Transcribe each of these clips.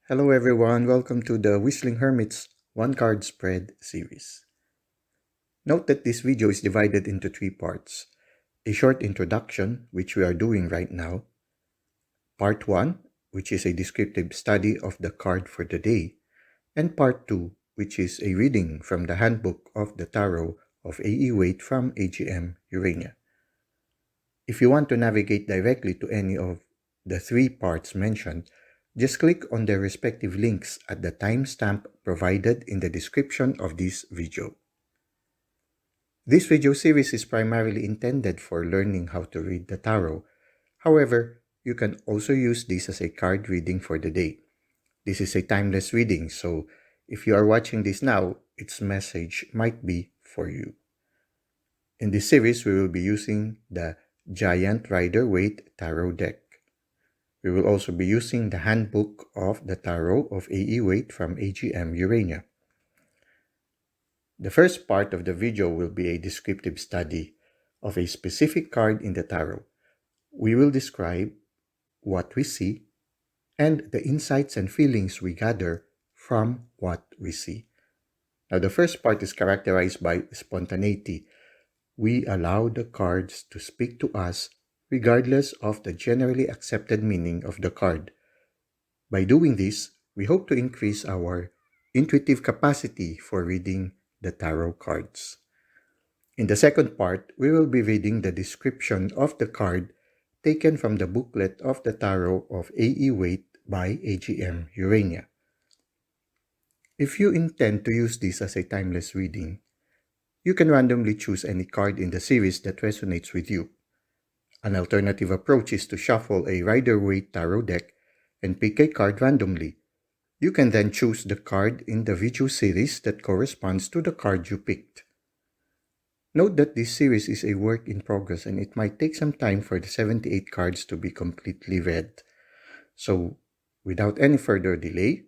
Hello everyone, welcome to the Whistling Hermits One Card Spread series. Note that this video is divided into three parts. A short introduction, which we are doing right now. Part 1, which is a descriptive study of the card for the day. And Part 2, which is a reading from the Handbook of the Tarot of A.E. Waite from AGM Urania. If you want to navigate directly to any of the three parts mentioned, just click on their respective links at the timestamp provided in the description of this video. This video series is primarily intended for learning how to read the tarot. However, you can also use this as a card reading for the day. This is a timeless reading, so if you are watching this now, its message might be for you. In this series, we will be using the Giant Rider Waite Tarot deck. We will also be using the Handbook of the Tarot of A.E. Waite from AGM Urania. The first part of the video will be a descriptive study of a specific card in the tarot. We will describe what we see and the insights and feelings we gather from what we see. Now, the first part is characterized by spontaneity. We allow the cards to speak to us regardless of the generally accepted meaning of the card. By doing this, we hope to increase our intuitive capacity for reading the tarot cards. In the second part, we will be reading the description of the card taken from the booklet of the Tarot of A.E. Waite by AGM Urania. If you intend to use this as a timeless reading, you can randomly choose any card in the series that resonates with you. An alternative approach is to shuffle a Rider Waite Tarot deck and pick a card randomly. You can then choose the card in the video series that corresponds to the card you picked. Note that this series is a work in progress and it might take some time for the 78 cards to be completely read. So, without any further delay,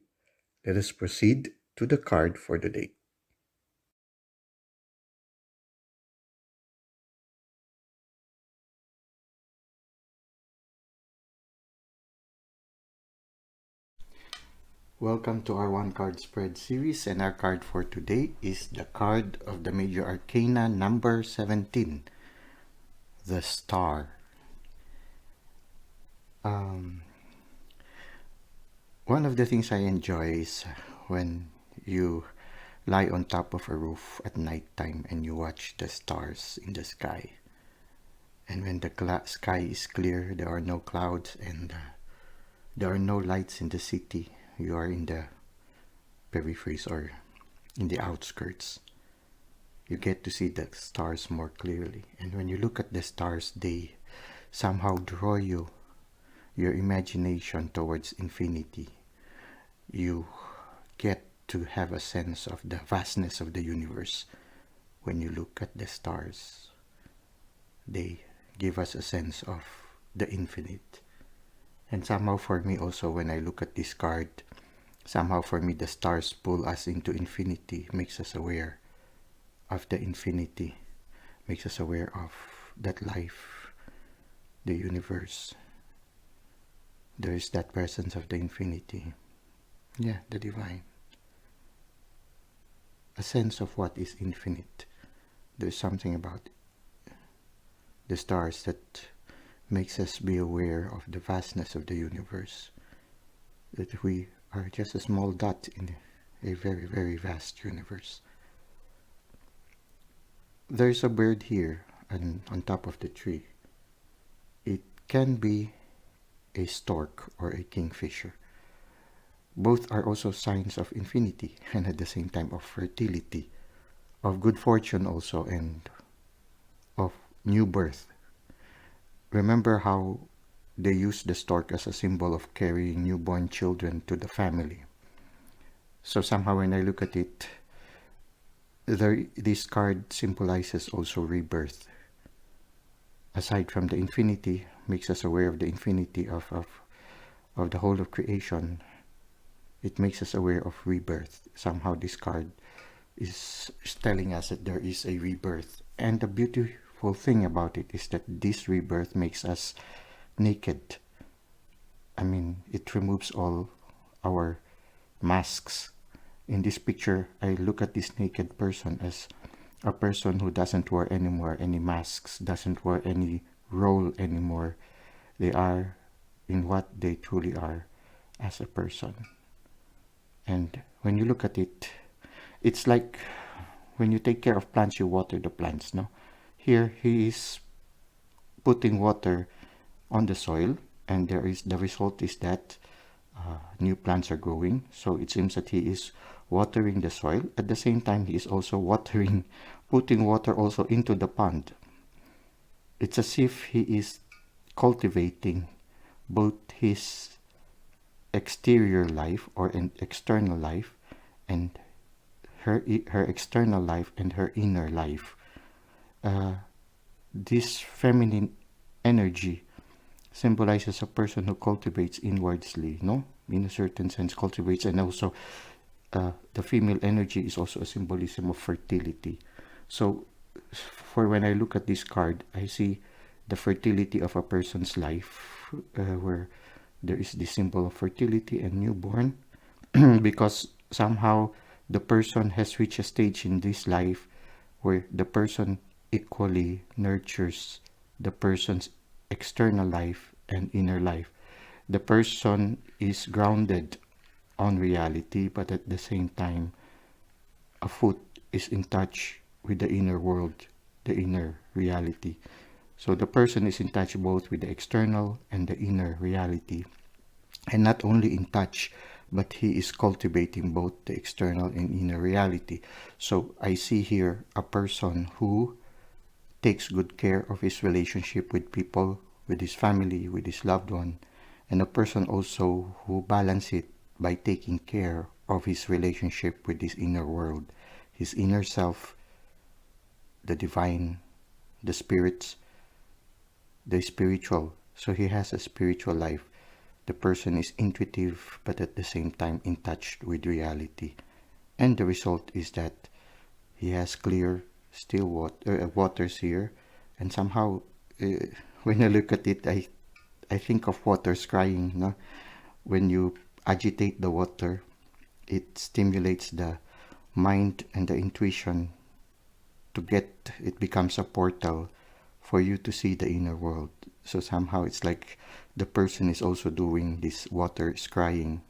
let us proceed to the card for the day. Welcome to our One Card Spread series, and our card for today is the card of the Major Arcana number 17, the Star. One of the things I enjoy is when you lie on top of a roof at night time and you watch the stars in the sky. And when the sky is clear, there are no clouds and there are no lights in the city. You are in the peripheries or in the outskirts. You get to see the stars more clearly. And when you look at the stars, they somehow draw your imagination towards infinity. You get to have a sense of the vastness of the universe. When you look at the stars, they give us a sense of the infinite. And somehow for me also, when I look at this card, somehow for me the stars pull us into infinity, makes us aware of the infinity, makes us aware of that life, the universe. There is that presence of the infinity. Yeah, the divine. A sense of what is infinite. There's something about the stars that makes us be aware of the vastness of the universe, that we are just a small dot in a very, very vast universe. There's a bird here on top of the tree. It can be a stork or a kingfisher. Both are also signs of infinity and at the same time of fertility, of good fortune also, and of new birth. Remember how they use the stork as a symbol of carrying newborn children to the family. So somehow when I look at it, this card symbolizes also rebirth. Aside from the infinity, makes us aware of the infinity of the whole of creation, it makes us aware of rebirth. Somehow this card is telling us that there is a rebirth. And the beautiful thing about it is that this rebirth makes us naked. I mean, it removes all our masks. In this picture, I look at this naked person as a person who doesn't wear anymore any masks, doesn't wear any role anymore. They are in what they truly are as a person. And when you look at it, it's like when you take care of plants, you water the plants, no? Here, he is putting water on the soil, and the result is that new plants are growing. So it seems that he is watering the soil. At the same time, he is also putting water also into the pond. It's as if he is cultivating both his exterior life or an external life, and her external life and her inner life. This feminine energy symbolizes a person who cultivates inwardly, no? In a certain sense, cultivates, and also the female energy is also a symbolism of fertility. So, for when I look at this card, I see the fertility of a person's life, where there is the symbol of fertility and newborn, because somehow the person has reached a stage in this life where the person equally nurtures the person's external life and inner life. The person is grounded on reality, but at the same time, a foot is in touch with the inner world, the inner reality. So the person is in touch both with the external and the inner reality. And not only in touch, but he is cultivating both the external and inner reality. So I see here a person who takes good care of his relationship with people, with his family, with his loved one, and a person also who balances it by taking care of his relationship with his inner world, his inner self, the divine, the spirits, the spiritual. So he has a spiritual life. The person is intuitive, but at the same time in touch with reality. And the result is that he has clear, still waters here. And somehow, when I look at it, I think of waters crying. No? When you agitate the water, it stimulates the mind and the intuition it becomes a portal for you to see the inner world. So somehow it's like the person is also doing this water scrying,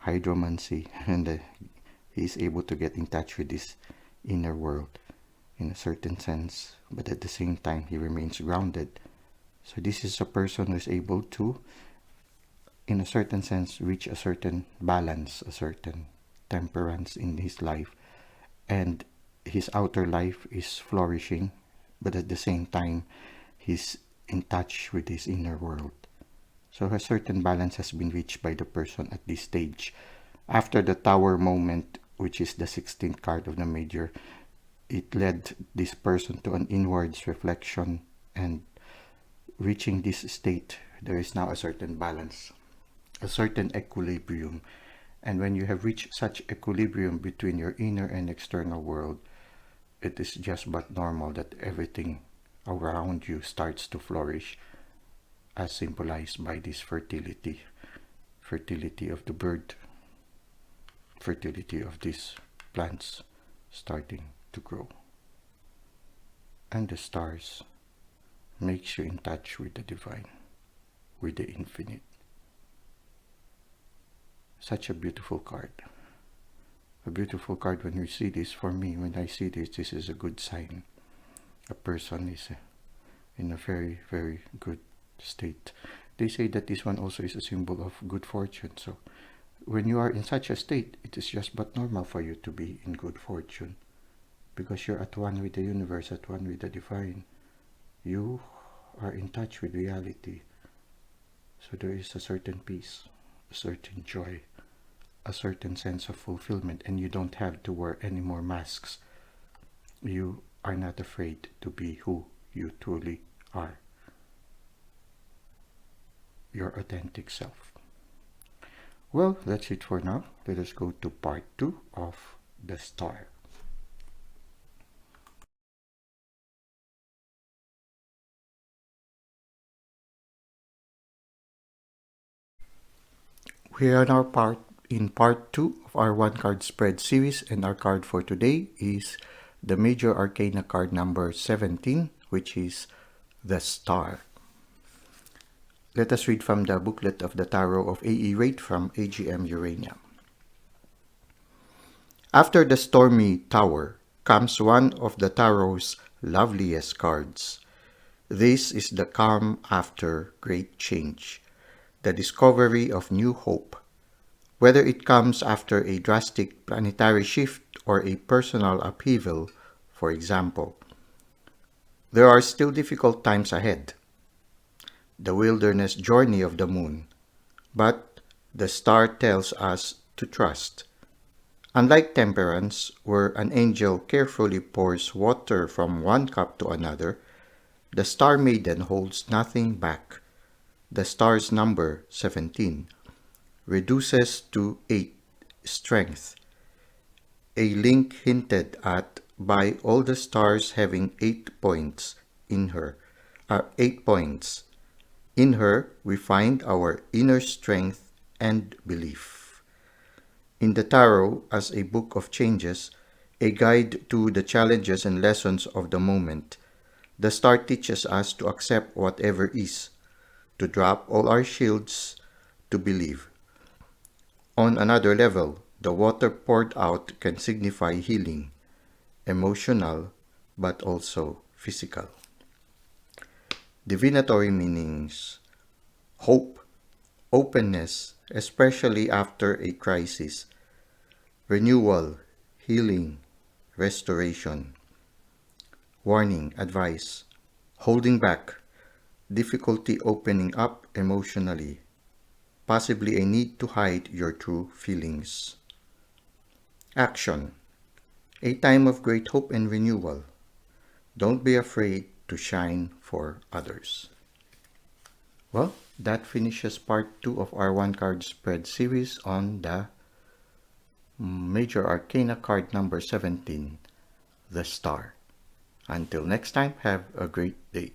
hydromancy, and he is able to get in touch with this inner world in a certain sense, but at the same time he remains grounded. So this is a person who is able to, in a certain sense, reach a certain balance, a certain temperance in his life, and his outer life is flourishing, but at the same time he's in touch with his inner world. So a certain balance has been reached by the person at this stage. After the Tower moment, which is the 16th card of the Major, it led this person to an inwards reflection, and reaching this state, there is now a certain balance, a certain equilibrium. And when you have reached such equilibrium between your inner and external world, it is just but normal that everything around you starts to flourish, as symbolized by this fertility of the bird, fertility of these plants starting to grow. And the stars makes you in touch with the divine, with the infinite. Such a beautiful card. A beautiful card. When you see this, for me, when I see this, this is a good sign. A person is in a very, very good state. They say that this one also is a symbol of good fortune. So when you are in such a state, it is just but normal for you to be in good fortune, because you're at one with the universe, at one with the divine. You are in touch with reality. So there is a certain peace, a certain joy, a certain sense of fulfillment, and you don't have to wear any more masks. You are not afraid to be who you truly are, your authentic self. Well, that's it for now. Let us go to part 2 of the star. We are now in part 2 of our one card spread series, and our card for today is the Major Arcana card number 17, which is the Star. Let us read from the booklet of the Tarot of A.E. Waite from AGM Urania. After the stormy tower comes one of the tarot's loveliest cards. This is the calm after great change, the discovery of new hope. Whether it comes after a drastic planetary shift or a personal upheaval, for example, there are still difficult times ahead. The wilderness journey of the moon, but the star tells us to trust. Unlike temperance, where an angel carefully pours water from one cup to another, the star maiden holds nothing back. The star's number, 17, reduces to 8, strength, a link hinted at by all the stars having 8 points in her. 8 points. In her, we find our inner strength and belief. In the Tarot, as a book of changes, a guide to the challenges and lessons of the moment, the star teaches us to accept whatever is, to drop all our shields, to believe. On another level, the water poured out can signify healing, emotional, but also physical. Divinatory meanings: hope, openness, especially after a crisis, renewal, healing, restoration. Warning, advice: holding back, difficulty opening up emotionally, possibly a need to hide your true feelings. Action: a time of great hope and renewal. Don't be afraid to shine for others. Well, that finishes part 2 of our one card spread series on the Major Arcana card number 17, the Star. Until next time, have a great day.